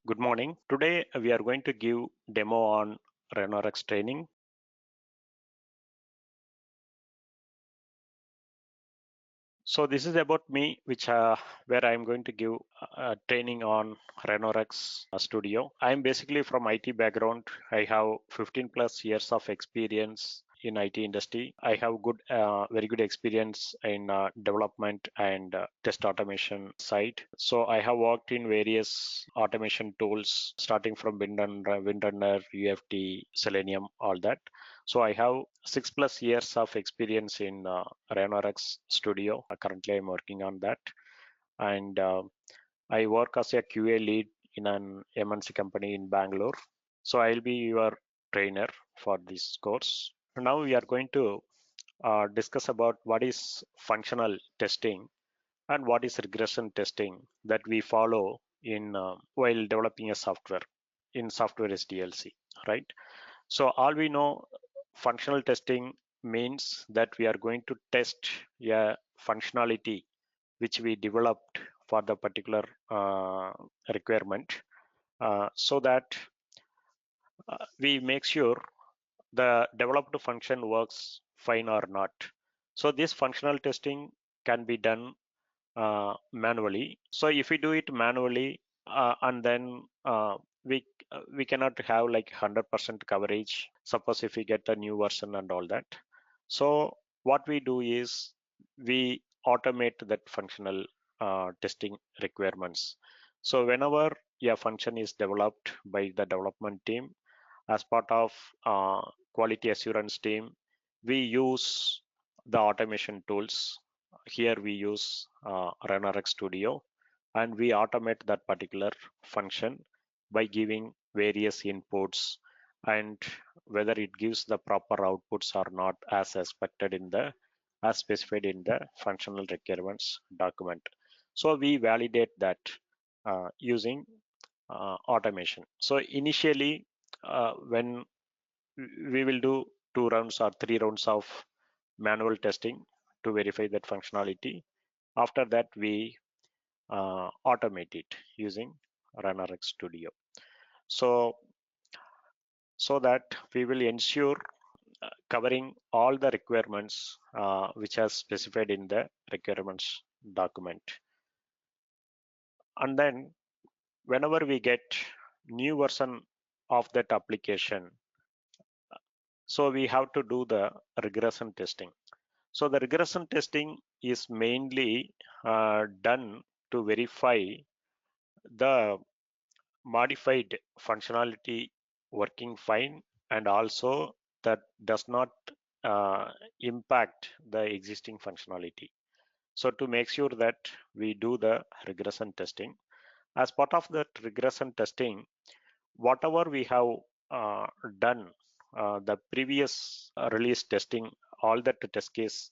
Good morning. Today we are going to give demo on Ranorex training. So this is about me, where I am going to give training on Ranorex Studio. I am basically from IT background. I have 15 plus years of experience in IT industry. I have very good experience in development and test automation side. So I have worked in various automation tools, starting from Windrunner, UFT, Selenium, all that. So I have 6+ years of experience in Ranorex Studio. Currently, I'm working on that, and I work as a QA lead in an MNC company in Bangalore. So I'll be your trainer for this course. Now we are going to discuss about what is functional testing and what is regression testing that we follow in while developing a software in software SDLC, right? So all we know, functional testing means that we are going to test a functionality which we developed for the particular requirement, so that we make sure the developed function works fine or not. So this functional testing can be done manually. So if we do it manually, and then we cannot have like 100% coverage. Suppose if we get a new version and all that. So what we do is we automate that functional testing requirements. So whenever a function is developed by the development team as part of quality assurance team, we use the automation tools. Here we use Ranorex Studio, and we automate that particular function by giving various inputs, and whether it gives the proper outputs or not as specified in the functional requirements document. So we validate that using automation. So initially, when we will do 2 rounds or 3 rounds of manual testing to verify that functionality. After that, we automate it using Ranorex Studio. So that we will ensure covering all the requirements which are specified in the requirements document. And then whenever we get new version of that application, so we have to do the regression testing. So the regression testing is mainly done to verify the modified functionality working fine, and also that does not impact the existing functionality. So to make sure that we do the regression testing, as part of that regression testing, whatever we have done, the previous release testing, all that test case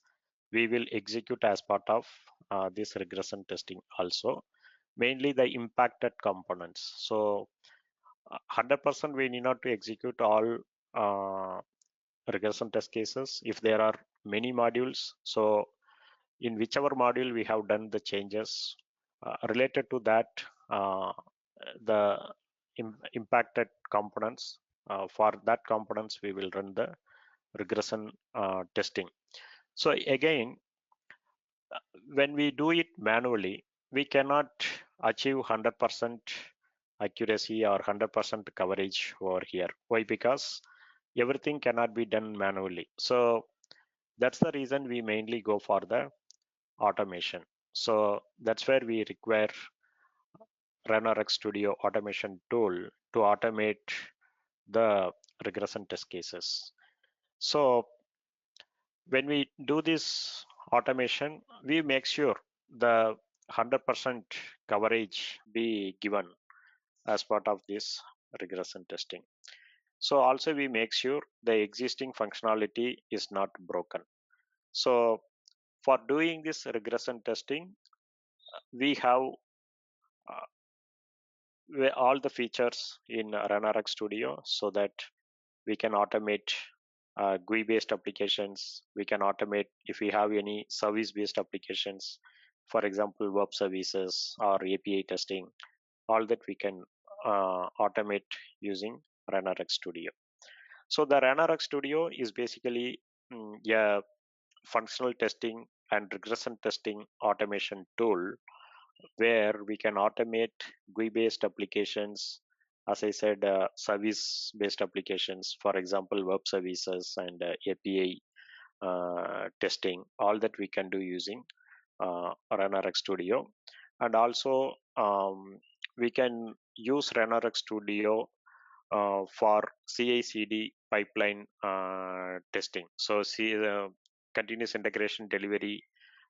we will execute as part of this regression testing also, mainly the impacted components. So 100% we need not to execute all regression test cases if there are many modules. So in whichever module we have done the changes related to that, the impacted components, for that components we will run the regression testing. So again, when we do it manually, we cannot achieve 100% accuracy or 100% coverage over here. Why? Because everything cannot be done manually. So that's the reason we mainly go for the automation. So that's where we require Ranorex Studio automation tool to automate the regression test cases. So when we do this automation, we make sure the 100% coverage be given as part of this regression testing. So also we make sure the existing functionality is not broken. So for doing this regression testing, we have all the features in Ranorex Studio, so that we can automate GUI based applications. We can automate if we have any service based applications, for example web services or API testing. All that we can automate using Ranorex Studio. So the Ranorex Studio is basically a functional testing and regression testing automation tool where we can automate GUI-based applications, as I said, service-based applications, for example, web services and API testing, all that we can do using Ranorex Studio. And also, we can use Ranorex Studio for CI/CD pipeline testing. So, see the continuous integration delivery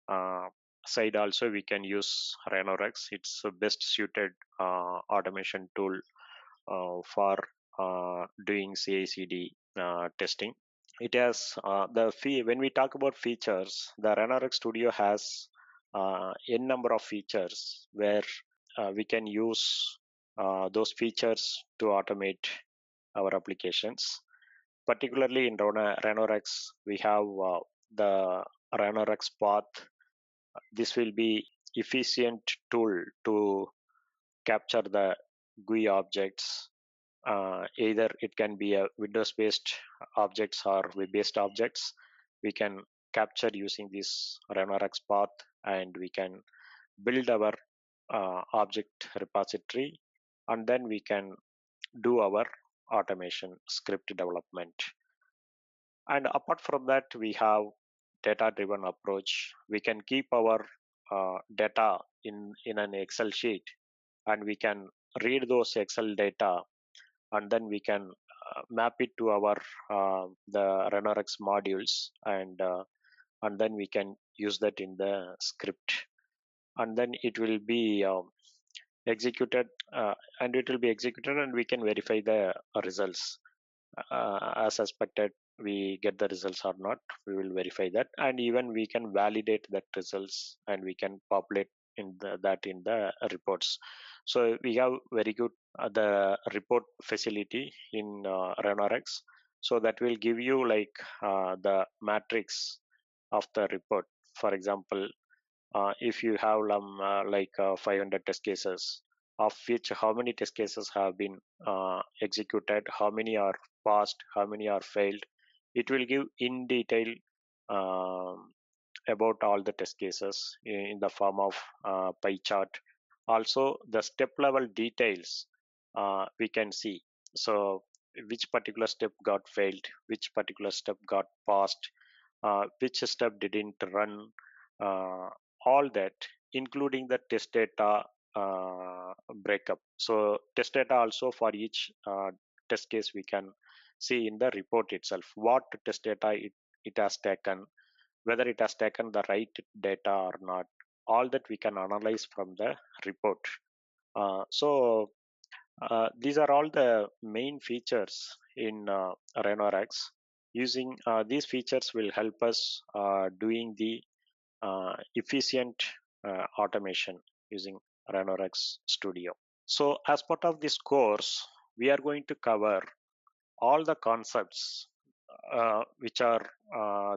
uh, side also we can use Ranorex. It's the best suited automation tool for doing CI/CD testing. It has when we talk about features, the Ranorex Studio has n number of features where we can use those features to automate our applications. Particularly in Ranorex, we have the Ranorex path. This will be efficient tool to capture the GUI objects. Either it can be a Windows-based objects or web-based objects. We can capture using this Ranorex path, and we can build our object repository, and then we can do our automation script development. And apart from that, we have data driven approach. We can keep our data in an Excel sheet, and we can read those Excel data, and then we can map it to our the Ranorex modules, and then we can use that in the script, and then it will be executed, and we can verify the results as expected. We get the results or not, we will verify that, and even we can validate that results, and we can populate that in the reports. So we have very good the report facility in Ranorex. So that will give you like the matrix of the report. For example, if you have 500 test cases, of which how many test cases have been executed, how many are passed, how many are failed, it will give in detail um, about all the test cases in the form of pie chart. Also, the step level details we can see. So, which particular step got failed, which particular step got passed, which step didn't run, uh, all that, including the test data breakup. So, test data also for each test case we can see in the report itself what test data it has taken, whether it has taken the right data or not. All that we can analyze from the report. These are all the main features in Ranorex. Using these features will help us doing the efficient automation using Ranorex Studio. So as part of this course, we are going to cover all the concepts which are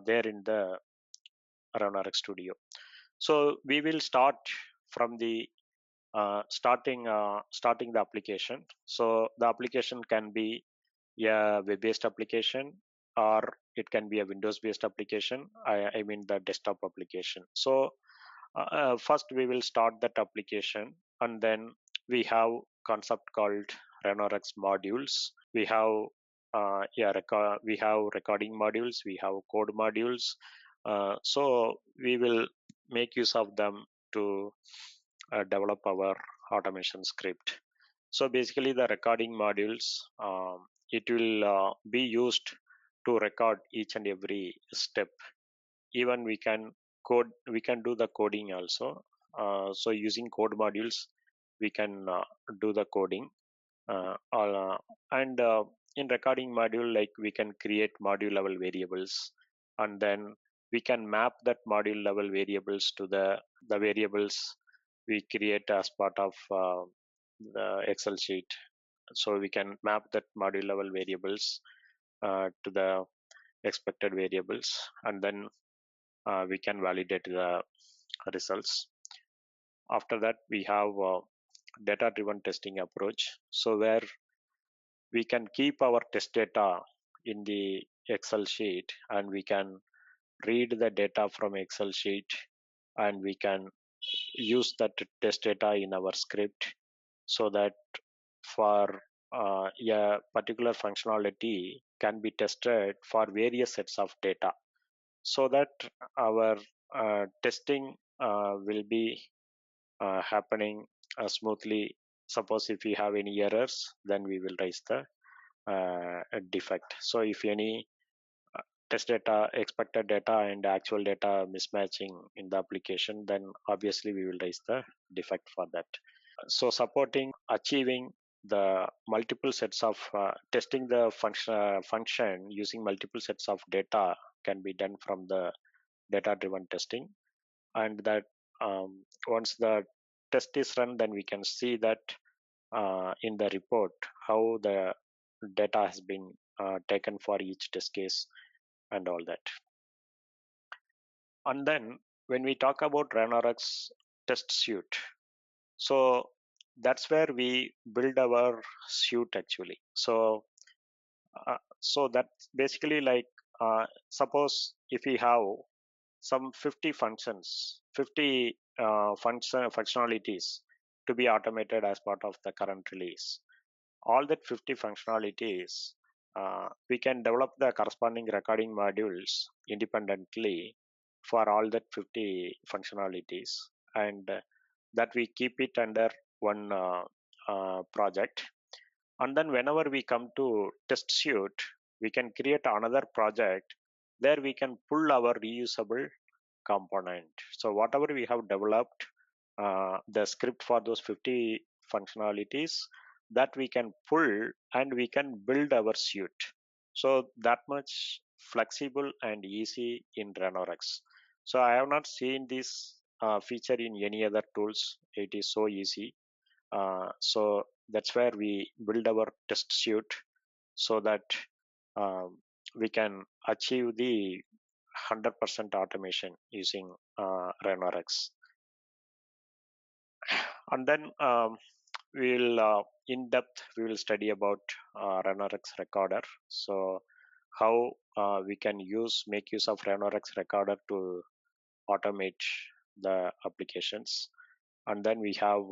there in the Ranorex Studio. So we will start from the starting the application. So the application can be a web-based application, or it can be a Windows-based application. I mean the desktop application. So first we will start that application, and then we have concept called Ranorex modules. We have we have recording modules, we have code modules. So we will make use of them to develop our automation script. So basically the recording modules, it will be used to record each and every step. Even we can do the coding also. So using code modules we can do the coding, all, and in recording module, like we can create module level variables, and then we can map that module level variables to the variables we create as part of the Excel sheet. So we can map that module level variables to the expected variables, and then we can validate the results. After that, we have data-driven testing approach. So where we can keep our test data in the Excel sheet, and we can read the data from Excel sheet, and we can use that test data in our script, so that for a particular functionality can be tested for various sets of data, so that our testing will be happening smoothly. Suppose if we have any errors, then we will raise the a defect. So if any test data, expected data and actual data mismatching in the application, then obviously we will raise the defect for that. So supporting achieving the multiple sets of testing the function using multiple sets of data can be done from the data driven testing. And that once the test is run, then we can see that in the report how the data has been taken for each test case and all that. And then when we talk about Ranorex test suite, so that's where we build our suite actually. So that's basically like, suppose if we have some 50 functions, 50 functionalities to be automated as part of the current release. All that 50 functionalities, we can develop the corresponding recording modules independently for all that 50 functionalities, and that we keep it under one project. And then whenever we come to test suite, we can create another project. There we can pull our reusable component. So whatever we have developed, the script for those 50 functionalities, that we can pull and we can build our suite. So that much flexible and easy in Ranorex. So I have not seen this feature in any other tools. It is so easy. So that's where we build our test suite, so that um, we can achieve the 100% automation using Ranorex. And then we'll in depth we will study about Ranorex recorder. So how we can make use of Ranorex recorder to automate the applications. And then we have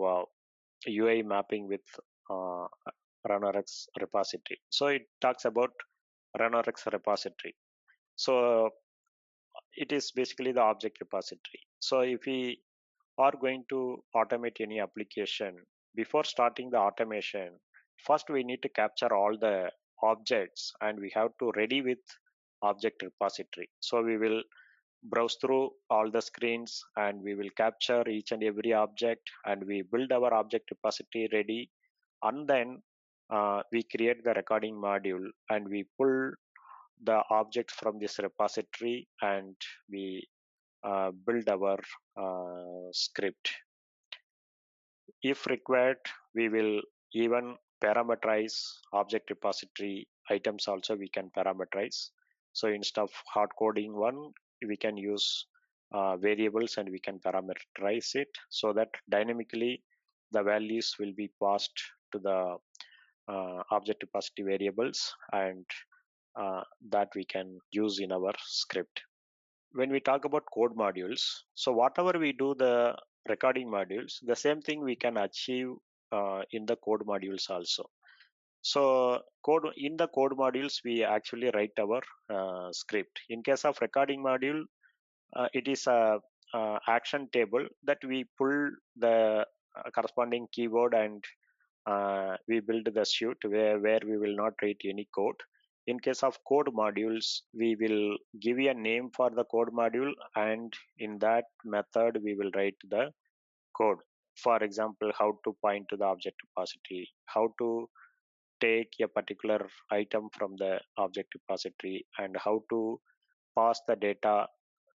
UI mapping with uh, Ranorex repository. So it talks about Ranorex repository. So it is basically the object repository. So if we are going to automate any application, before starting the automation, first we need to capture all the objects, and we have to ready with object repository. So we will browse through all the screens, and we will capture each and every object, and we build our object repository ready. And then we create the recording module, and we pull the objects from this repository, and we build our script. If required, we will even parameterize object repository items also, we can parameterize. So instead of hard coding one, we can use variables, and we can parameterize it, so that dynamically the values will be passed to the object repository variables, and that we can use in our script. When we talk about code modules, so whatever we do the recording modules, the same thing we can achieve in the code modules also. So code in the code modules, we actually write our script. In case of recording module, it is a action table that we pull the corresponding keyword, and we build the suite where we will not write any code. In case of code modules, we will give you a name for the code module, and in that method we will write the code. For example, how to point to the object repository, how to take a particular item from the object repository, and how to pass the data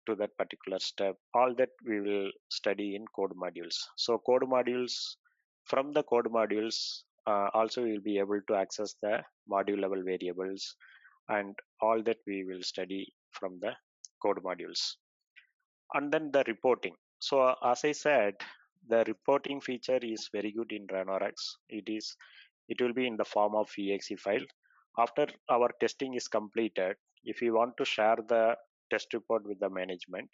to that particular step. All that we will study in code modules. So code modules, from the code modules, also we will be able to access the module level variables, and all that we will study from the code modules. And then the reporting. So as I said, the reporting feature is very good in Ranorex. It will be in the form of exe file. After our testing is completed, if you want to share the test report with the management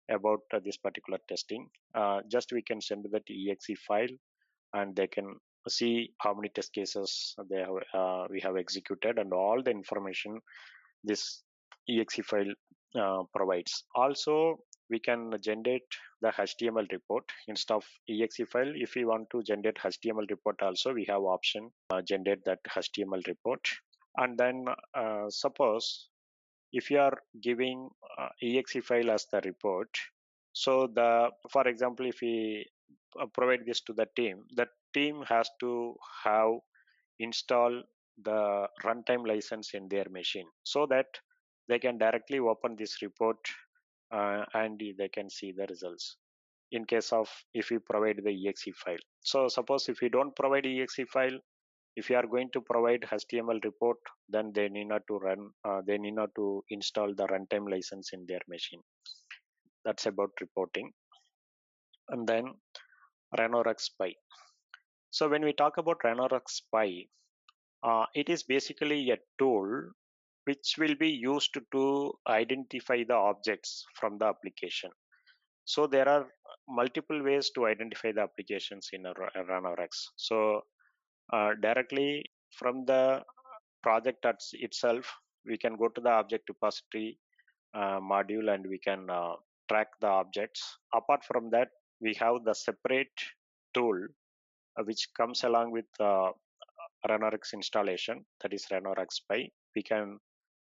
about this particular testing, just we can send that exe file, and they can see how many test cases we have executed, and all the information this exe file provides. Also, we can generate the HTML report instead of exe file. If we want to generate HTML report also, we have option generate that HTML report. And then suppose if you are giving exe file as the report, so the, for example, if we provide this to the team has to have install the runtime license in their machine, so that they can directly open this report and they can see the results in case of if we provide the exe file. So suppose if we don't provide exe file, if you are going to provide HTML report, then they need not to run they need not to install the runtime license in their machine. That's about reporting. And then Ranorex Spy. So when we talk about Ranorex Spy, it is basically a tool which will be used to identify the objects from the application. So there are multiple ways to identify the applications in a Ranorex. So directly from the project itself, we can go to the object repository module, and we can track the objects. Apart from that, we have the separate tool which comes along with Ranorex installation, that is Ranorex Spy. We can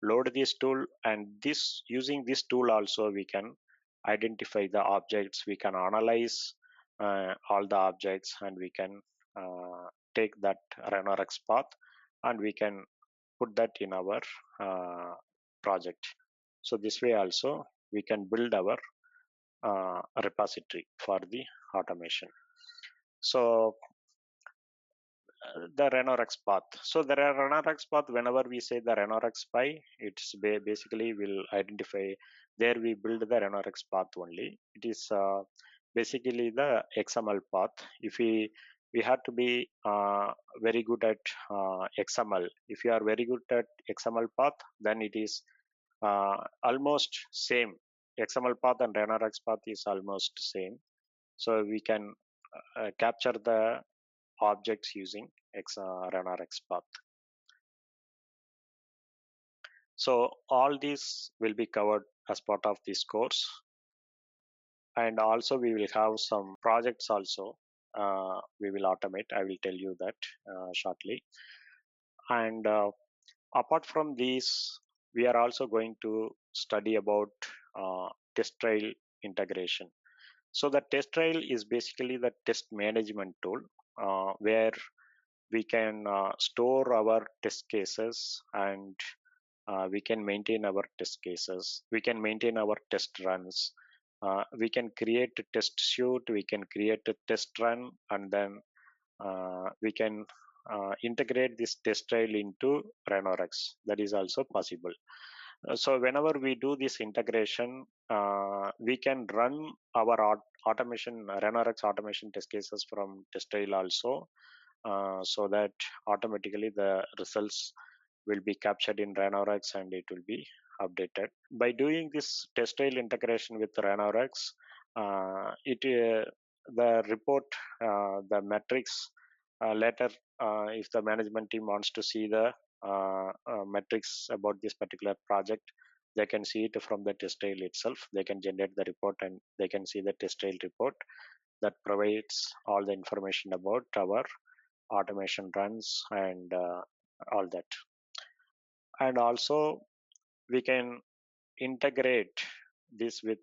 load this tool, and this using this tool also we can identify the objects, we can analyze all the objects, and we can take that Ranorex path, and we can put that in our project. So this way also we can build our repository for the automation. So the Ranorex path. So the Ranorex path, whenever we say the Ranorex Spy, it's basically will identify, there we build the Ranorex path only. It is basically the XML path. If we have to be very good at XML. If you are very good at XML path, then it is almost same. XML path and Ranorex path is almost same. So we can capture the objects using Ranorex path. So all these will be covered as part of this course, and also we will have some projects also we will automate. I will tell you that shortly. And apart from these, we are also going to study about test trail integration. So the test trail is basically the test management tool where we can store our test cases, and we can maintain our test cases, we can maintain our test runs, we can create a test suite, we can create a test run, and then we can integrate this test trail into Ranorex. That is also possible. So whenever we do this integration, we can run our automation, Ranorex automation test cases from test trail also, so that automatically the results will be captured in Ranorex and it will be updated. By doing this test trail integration with Ranorex, the report, the metrics, later if the management team wants to see the metrics about this particular project, they can see it from the test trail itself. They can generate the report and they can see the test trail report that provides all the information about our automation runs and all that. And also we can integrate this with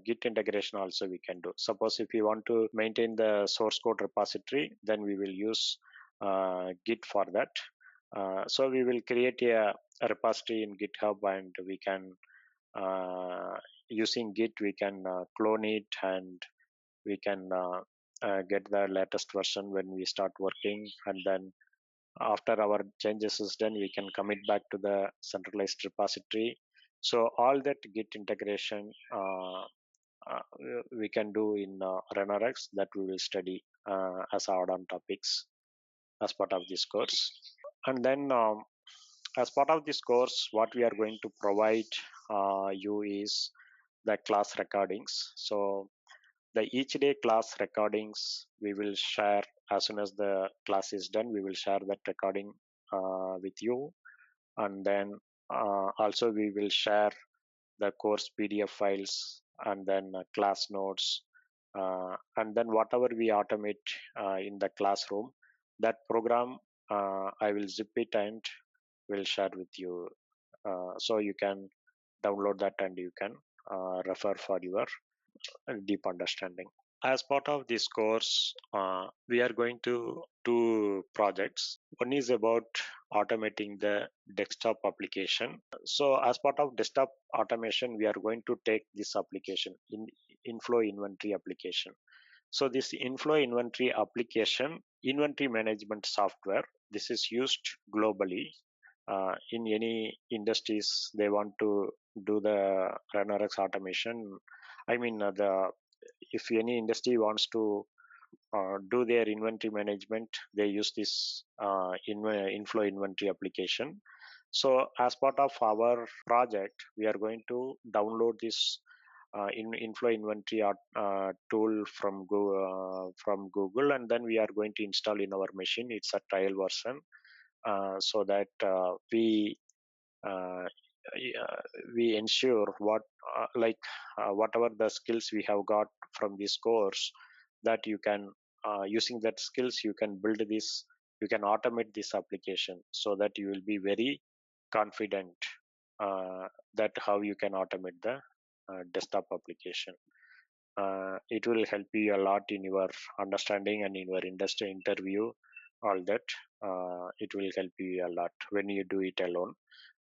Git integration also we can do. Suppose if you want to maintain the source code repository, then we will use Git for that. So we will create a repository in GitHub, and we can using Git we can clone it, and we can get the latest version when we start working, and then after our changes is done, we can commit back to the centralized repository. So all that Git integration we can do in Ranorex, that we will study as add-on topics as part of this course. And then as part of this course, what we are going to provide you is the class recordings. So the each day class recordings we will share as soon as the class is done. We will share that recording with you, and then also we will share the course PDF files, and then class notes, and then whatever we automate in the classroom, that program I will zip it and will share with you, so you can download that and you can refer for your deep understanding. As part of this course, we are going to do projects. One is about automating the desktop application. So, as part of desktop automation, we are going to take this application in inflow inventory application. So, this inflow inventory application, inventory management software, this is used globally. In any industries, they want to do the Ranorex automation. I mean, the if any industry wants to do their inventory management, they use this inflow inventory application. So as part of our project, we are going to download this inflow inventory tool from Google, and then we are going to install in our machine. It's a trial version, so that uh, we ensure whatever the skills we have got from this course, that you can using that skills you can build this, you can automate this application, so that you will be very confident that how you can automate the desktop application. It will help you a lot in your understanding and in your industry interview, all that. It will help you a lot when you do it alone.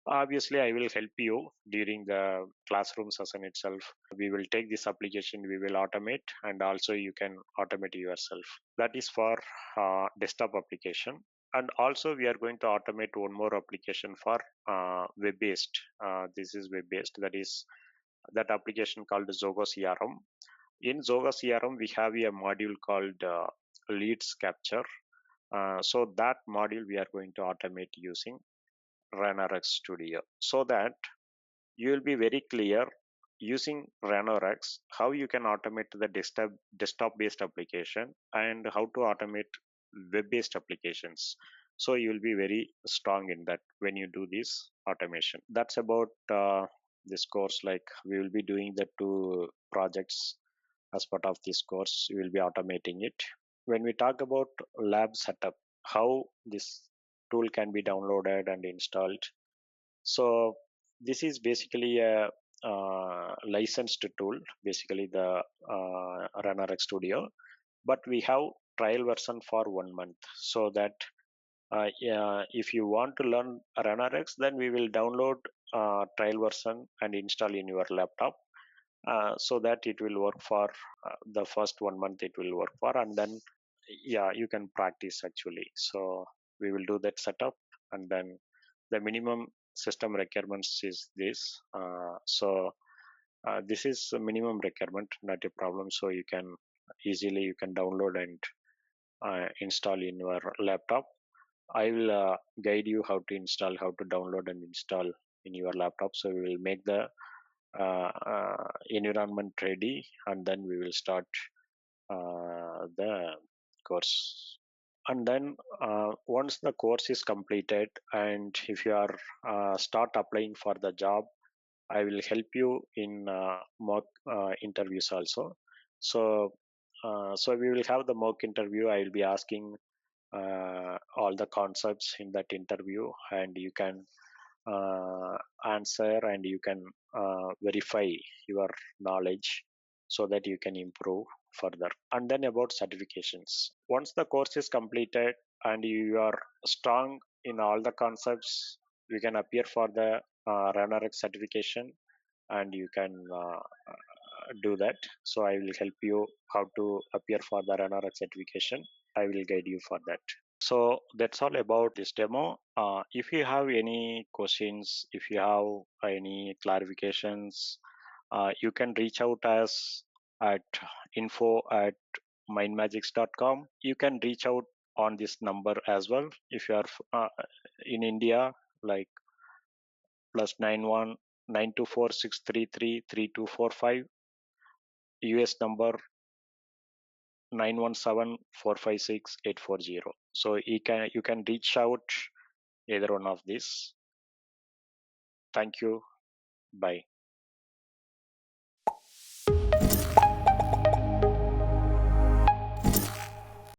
Obviously, I will help you during the classroom session itself. We will take this application, we will automate, and also you can automate yourself. That is for desktop application. And also, we are going to automate one more application for web-based. This is web-based. That is that application called Zogo CRM. In Zogo CRM, we have a module called leads capture. So that module we are going to automate using Ranorex Studio, so that you will be very clear using Ranorex how you can automate the desktop based application and how to automate web based applications. So you will be very strong in that when you do this automation. That's about this course. Like, we will be doing the two projects as part of this course. We will be automating it. When we talk about lab setup, how this tool can be downloaded and installed, so this is basically a licensed tool, basically the Ranorex Studio, but we have trial version for 1 month, so that yeah, if you want to learn Ranorex, then we will download trial version and install in your laptop, so that it will work for the first 1 month. It will work for, and then yeah, you can practice actually. So we will do that setup, and then the minimum system requirements is this. This is a minimum requirement, not a problem. So you can easily you can download and install in your laptop. I will guide you how to install, how to download and install in your laptop. So we will make the environment ready, and then we will start the course. And then once the course is completed, and if you are start applying for the job, I will help you in mock interviews also. So so we will have the mock interview. I will be asking all the concepts in that interview, and you can answer, and you can verify your knowledge, so that you can improve further. And then about certifications, once the course is completed and you are strong in all the concepts, you can appear for the Ranorex certification, and you can do that. So I will help you how to appear for the Ranorex certification. I will guide you for that. So that's all about this demo. If you have any questions, if you have any clarifications, you can reach out us at info@mindmajix.com. You can reach out on this number as well if you are in India, like +91 924 633 3245. US number 917 456 840. So you can reach out either one of these. Thank you. Bye.